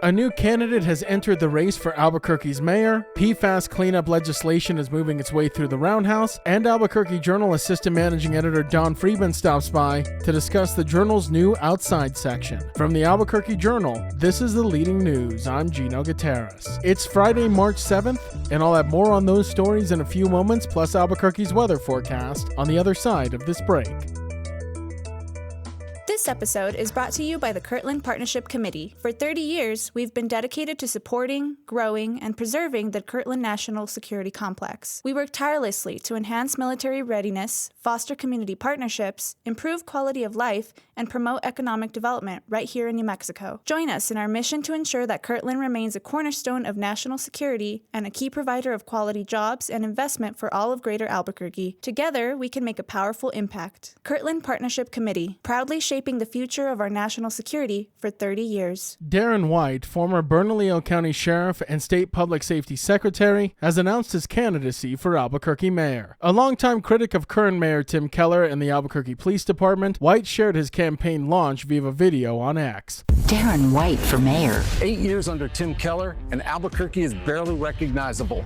A new candidate has entered the race for Albuquerque's mayor, PFAS cleanup legislation is moving its way through the Roundhouse, and Albuquerque Journal Assistant Managing Editor Don Friedman stops by to discuss the Journal's new Outside section. From the Albuquerque Journal, this is the leading news. I'm Gino Gutierrez. It's Friday, March 7th, and I'll have more on those stories in a few moments, plus Albuquerque's weather forecast on the other side of this break. This episode is brought to you by the Kirtland Partnership Committee. For 30 years, we've been dedicated to supporting, growing, and preserving the Kirtland National Security Complex. We work tirelessly to enhance military readiness, foster community partnerships, improve quality of life, and promote economic development right here in New Mexico. Join us in our mission to ensure that Kirtland remains a cornerstone of national security and a key provider of quality jobs and investment for all of Greater Albuquerque. Together, we can make a powerful impact. Kirtland Partnership Committee, proudly shaping the future of our national security for 30 years. Darren White, former Bernalillo County Sheriff and State Public Safety Secretary, has announced his candidacy for Albuquerque mayor. A longtime critic of current Mayor Tim Keller and the Albuquerque Police Department, White shared his campaign launch via video on X. Darren White for mayor. 8 years under Tim Keller, and Albuquerque is barely recognizable.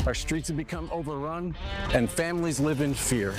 Our streets have become overrun, and families live in fear.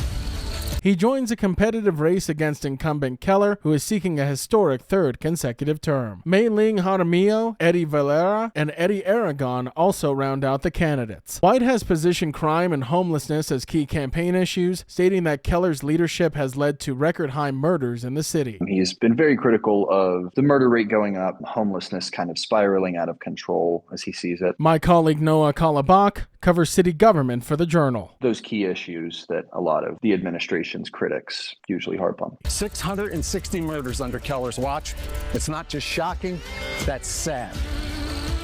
He joins a competitive race against incumbent Keller, who is seeking a historic third consecutive term. Mei Ling Jaramillo, Eddie Valera, and Eddie Aragon also round out the candidates. White has positioned crime and homelessness as key campaign issues, stating that Keller's leadership has led to record-high murders in the city. He's been very critical of the murder rate going up, homelessness kind of spiraling out of control as he sees it. My colleague Noah Kalabach covers city government for the Journal. Those key issues that a lot of the administration's critics usually harp on. 660 murders under Keller's watch. It's not just shocking, that's sad.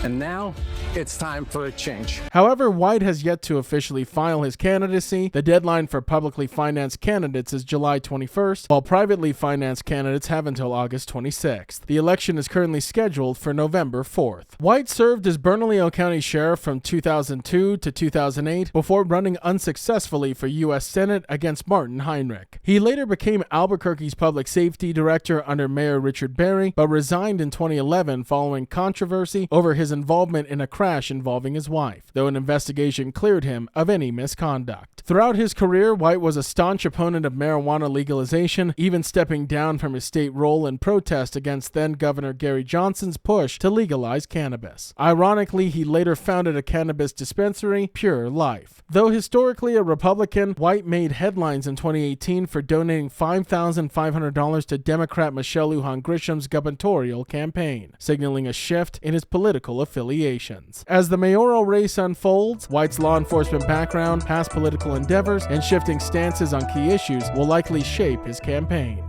And now, it's time for a change. However, White has yet to officially file his candidacy. The deadline for publicly financed candidates is July 21st, while privately financed candidates have until August 26th. The election is currently scheduled for November 4th. White served as Bernalillo County Sheriff from 2002 to 2008 before running unsuccessfully for U.S. Senate against Martin Heinrich. He later became Albuquerque's Public Safety Director under Mayor Richard Berry, but resigned in 2011 following controversy over his involvement in a crash involving his wife, though an investigation cleared him of any misconduct. Throughout his career, White was a staunch opponent of marijuana legalization, even stepping down from his state role in protest against then-Governor Gary Johnson's push to legalize cannabis. Ironically, he later founded a cannabis dispensary, Pure Life. Though historically a Republican, White made headlines in 2018 for donating $5,500 to Democrat Michelle Lujan Grisham's gubernatorial campaign, signaling a shift in his political affiliations. As the mayoral race unfolds, White's law enforcement background, past political endeavors, and shifting stances on key issues will likely shape his campaign.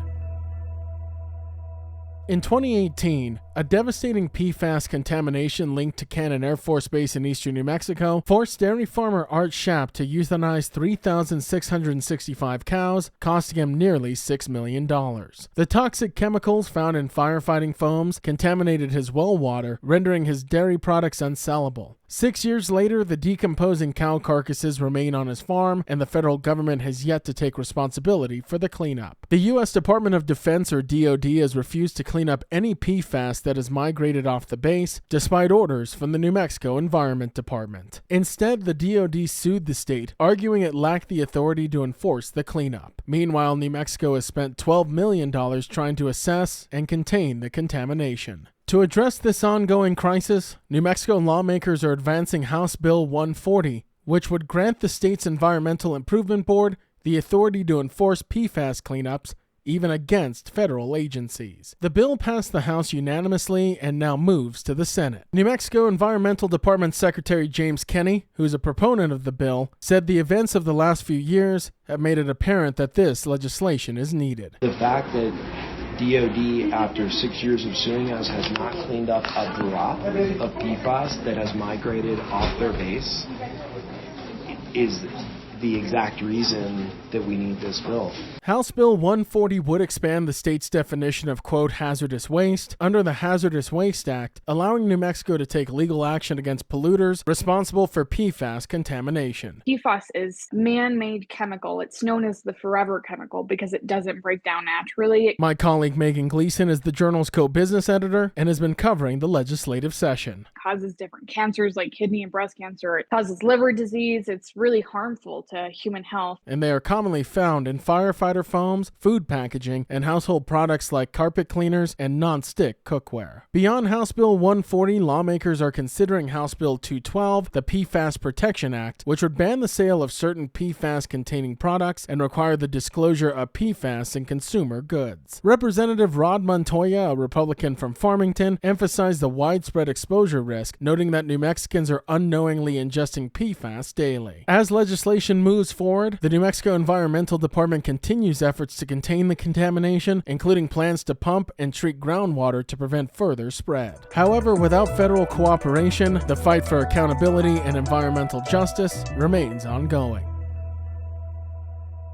In 2018, a devastating PFAS contamination linked to Cannon Air Force Base in eastern New Mexico forced dairy farmer Art Schaap to euthanize 3,665 cows, costing him nearly $6 million. The toxic chemicals found in firefighting foams contaminated his well water, rendering his dairy products unsellable. 6 years later, the decomposing cow carcasses remain on his farm, and the federal government has yet to take responsibility for the cleanup. The U.S. Department of Defense, or DoD, has refused to clean up any PFAS that has migrated off the base, despite orders from the New Mexico Environment Department. Instead, the DoD sued the state, arguing it lacked the authority to enforce the cleanup. Meanwhile, New Mexico has spent $12 million trying to assess and contain the contamination. To address this ongoing crisis, New Mexico lawmakers are advancing House Bill 140, which would grant the state's Environmental Improvement Board the authority to enforce PFAS cleanups, even against federal agencies. The bill passed the House unanimously and now moves to the Senate. New Mexico Environmental Department Secretary James Kenney, who's a proponent of the bill, said the events of the last few years have made it apparent that this legislation is needed. The fact that DoD, after 6 years of suing us, has not cleaned up a drop of PFAS that has migrated off their base is the exact reason that we need this bill. House Bill 140 would expand the state's definition of, quote, hazardous waste under the Hazardous Waste Act, allowing New Mexico to take legal action against polluters responsible for PFAS contamination. PFAS is man-made chemical. It's known as the forever chemical because it doesn't break down naturally. My colleague Megan Gleason is the Journal's co-business editor and has been covering the legislative session. It causes different cancers like kidney and breast cancer. It causes liver disease. It's really harmful to human health. And they are commonly found in firefighter foams, food packaging, and household products like carpet cleaners and non-stick cookware. Beyond House Bill 140, lawmakers are considering House Bill 212, the PFAS Protection Act, which would ban the sale of certain PFAS-containing products and require the disclosure of PFAS in consumer goods. Representative Rod Montoya, a Republican from Farmington, emphasized the widespread exposure risk, noting that New Mexicans are unknowingly ingesting PFAS daily. As legislation moves forward, the New Mexico Environmental Department continues efforts to contain the contamination, including plans to pump and treat groundwater to prevent further spread. However, without federal cooperation, the fight for accountability and environmental justice remains ongoing.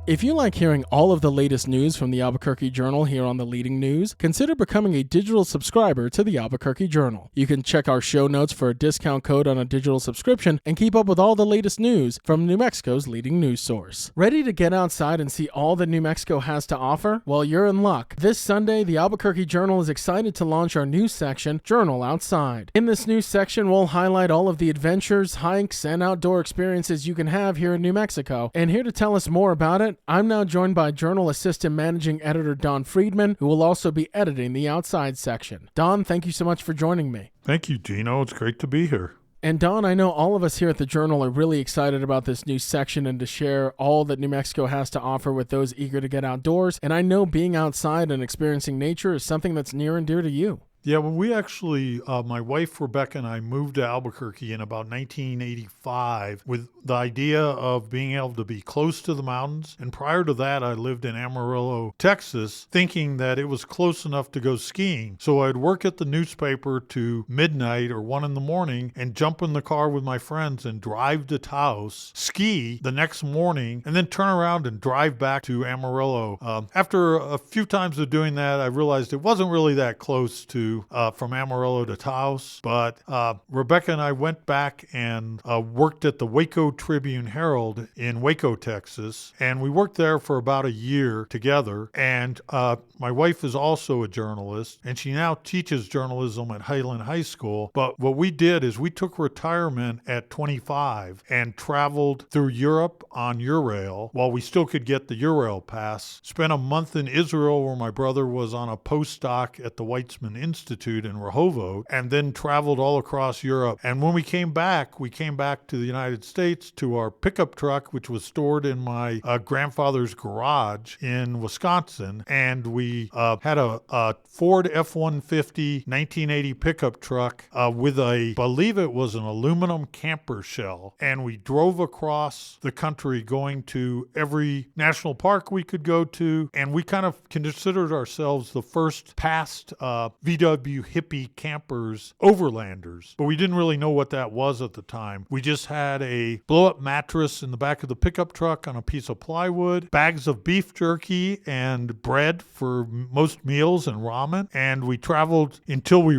If you like hearing all of the latest news from the Albuquerque Journal here on the Leading News, consider becoming a digital subscriber to the Albuquerque Journal. You can check our show notes for a discount code on a digital subscription and keep up with all the latest news from New Mexico's leading news source. Ready to get outside and see all that New Mexico has to offer? Well, you're in luck. This Sunday, the Albuquerque Journal is excited to launch our news section, Journal Outside. In this news section, we'll highlight all of the adventures, hikes, and outdoor experiences you can have here in New Mexico. And here to tell us more about it, I'm now joined by Journal Assistant Managing Editor Don Friedman, who will also be editing the Outside section. Don, thank you so much for joining me. Thank you, Gino. It's great to be here. And Don, I know all of us here at the Journal are really excited about this new section and to share all that New Mexico has to offer with those eager to get outdoors. And I know being outside and experiencing nature is something that's near and dear to you. Yeah, well, we actually, my wife Rebecca and I moved to Albuquerque in about 1985 with the idea of being able to be close to the mountains. And prior to that, I lived in Amarillo, Texas, thinking that it was close enough to go skiing. So I'd work at the newspaper to midnight or 1 a.m. and jump in the car with my friends and drive to Taos, ski the next morning, and then turn around and drive back to Amarillo. After a few times of doing that, I realized it wasn't really that close to from Amarillo to Taos, but Rebecca and I went back and worked at the Waco Tribune-Herald in Waco, Texas, and we worked there for about a year together. And my wife is also a journalist, and she now teaches journalism at Highland High School. But what we did is we took retirement at 25 and traveled through Europe on Eurail while we still could get the Eurail pass. Spent a month in Israel where my brother was on a postdoc at the Weizmann Institute in Rehovot, and then traveled all across Europe. And when we came back to the United States to our pickup truck, which was stored in my grandfather's garage in Wisconsin. And we had a Ford F-150 1980 pickup truck with I believe it was an aluminum camper shell. And we drove across the country going to every national park we could go to. And we kind of considered ourselves the first past VW hippie campers, overlanders. But we didn't really know what that was at the time. We just had a blow-up mattress in the back of the pickup truck on a piece of plywood, bags of beef jerky and bread for most meals and ramen. And we traveled until we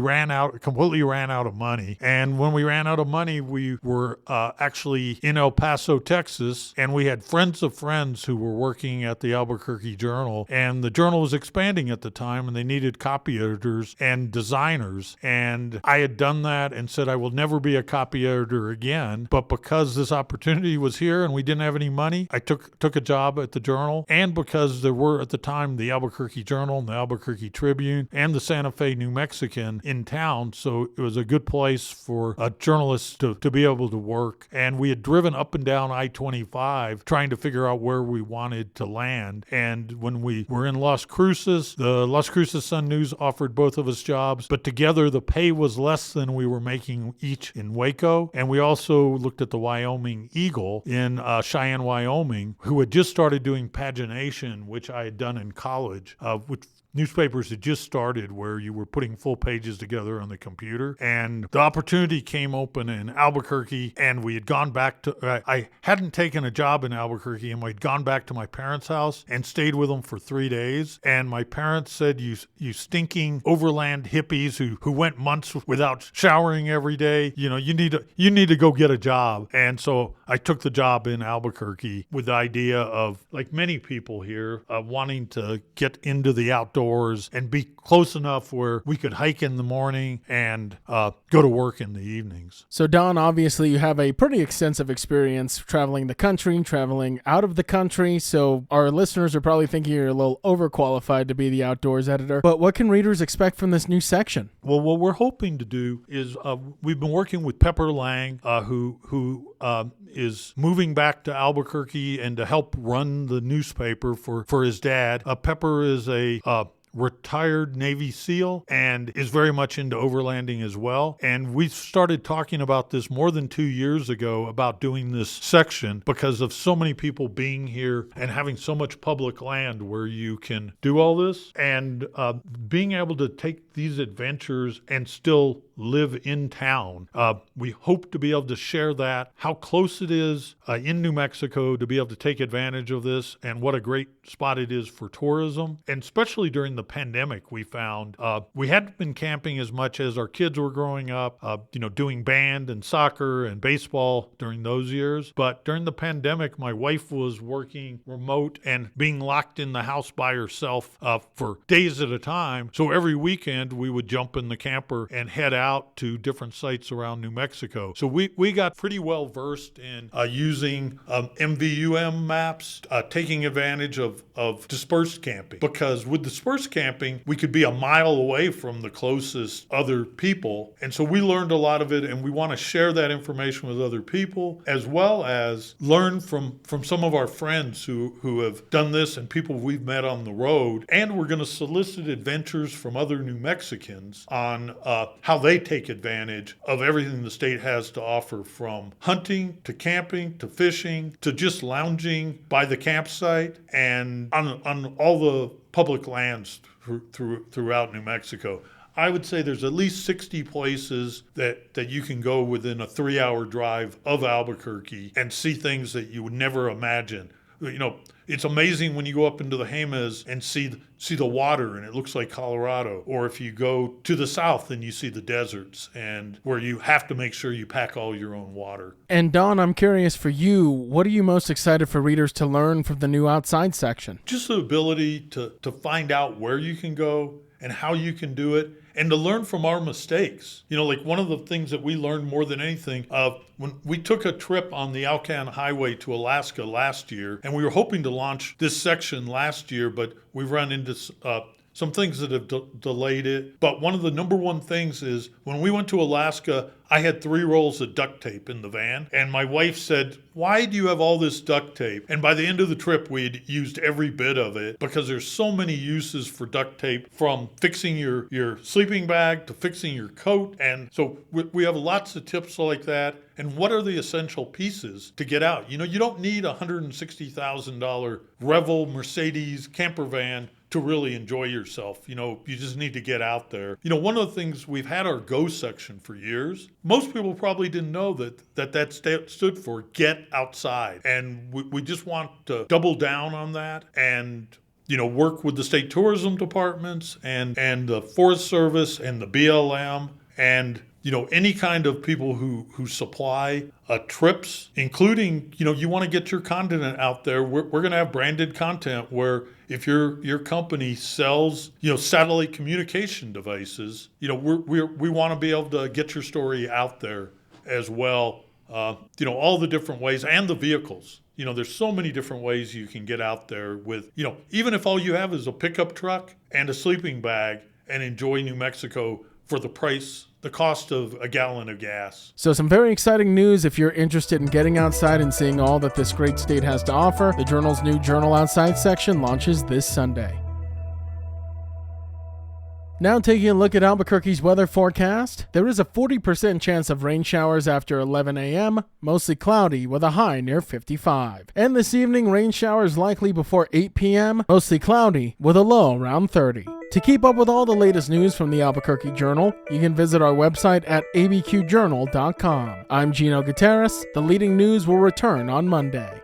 completely ran out of money. And when we ran out of money, we were actually in El Paso, Texas, and we had friends of friends who were working at the Albuquerque Journal. And the Journal was expanding at the time, and they needed copy editors and designers. And I had done that and said I will never be a copy editor again. But because this opportunity was here and we didn't have any money, I took a job at the Journal. And because there were at the time the Albuquerque Journal and the Albuquerque Tribune and the Santa Fe New Mexican in town, so it was a good place for a journalist to be able to work. And we had driven up and down I-25 trying to figure out where we wanted to land. And when we were in Las Cruces, the Las Cruces Sun-News offered both of us jobs, but together the pay was less than we were making each in Waco. And we also looked at the Wyoming Eagle in Cheyenne, Wyoming, who had just started doing pagination, which I had done in college, which newspapers had just started where you were putting full pages together on the computer. And the opportunity came open in Albuquerque, and we had gone back to, I hadn't taken a job in Albuquerque, and we'd gone back to my parents' house and stayed with them for 3 days. And my parents said, you stinking overland hippies who went months without showering every day, you need to go get a job. And so I took the job in Albuquerque with the idea of, like many people here, wanting to get into the outdoors and be close enough where we could hike in the morning and go to work in the evenings. So Don, obviously you have a pretty extensive experience traveling the country, traveling out of the country, so our listeners are probably thinking you're a little overqualified to be the outdoors editor. But what can readers expect from this new section? Well, what we're hoping to do is we've been working with Pepper Lang, who is moving back to Albuquerque and to help run the newspaper for his dad. Pepper is a retired Navy SEAL and is very much into overlanding as well. And we started talking about this more than 2 years ago about doing this section because of so many people being here and having so much public land where you can do all this, and being able to take these adventures and still live in town. We hope to be able to share that, how close it is in New Mexico to be able to take advantage of this, and what a great spot it is for tourism. And especially during the pandemic, we found we hadn't been camping as much as our kids were growing up, doing band and soccer and baseball during those years. But during the pandemic, my wife was working remote and being locked in the house by herself for days at a time. So every weekend we would jump in the camper and head out to different sites around New Mexico. So we got pretty well versed in using MVUM maps, taking advantage of dispersed camping. Because with dispersed camping, we could be a mile away from the closest other people. And so we learned a lot of it, and we want to share that information with other people, as well as learn from some of our friends who have done this and people we've met on the road. And we're going to solicit adventures from other New Mexicans on how they take advantage of everything the state has to offer, from hunting to camping to fishing to just lounging by the campsite and on all the public lands throughout New Mexico. I would say there's at least 60 places that you can go within a 3-hour drive of Albuquerque and see things that you would never imagine. It's amazing when you go up into the Jemez and see the water and it looks like Colorado. Or if you go to the south and you see the deserts, and where you have to make sure you pack all your own water. And Don, I'm curious for you, what are you most excited for readers to learn from the new outside section? Just the ability to find out where you can go and how you can do it, and to learn from our mistakes. Like one of the things that we learned more than anything, when we took a trip on the Alcan Highway to Alaska last year, and we were hoping to launch this section last year, but we've run into some things that have delayed it. But one of the number one things is when we went to Alaska, I had 3 rolls of duct tape in the van. And my wife said, "Why do you have all this duct tape?" And by the end of the trip, we had used every bit of it, because there's so many uses for duct tape, from fixing your sleeping bag to fixing your coat. And so we have lots of tips like that. And what are the essential pieces to get out? You don't need a $160,000 Revel Mercedes camper van to really enjoy yourself. You just need to get out there. One of the things, we've had our Go section for years. Most people probably didn't know that stood for Get Outside. And we just want to double down on that and work with the state tourism departments and the Forest Service and the BLM and any kind of people who supply trips, including, you want to get your content out there. We're going to have branded content where if your company sells, satellite communication devices, we want to be able to get your story out there as well. All the different ways, and the vehicles. There's so many different ways you can get out there with, even if all you have is a pickup truck and a sleeping bag, and enjoy New Mexico for the cost of a gallon of gas. So some very exciting news if you're interested in getting outside and seeing all that this great state has to offer. The Journal's new Journal Outside section launches this Sunday. Now taking a look at Albuquerque's weather forecast, there is a 40% chance of rain showers after 11 a.m., mostly cloudy with a high near 55. And this evening, rain showers likely before 8 p.m., mostly cloudy with a low around 30. To keep up with all the latest news from the Albuquerque Journal, you can visit our website at abqjournal.com. I'm Gino Gutierrez. The leading news will return on Monday.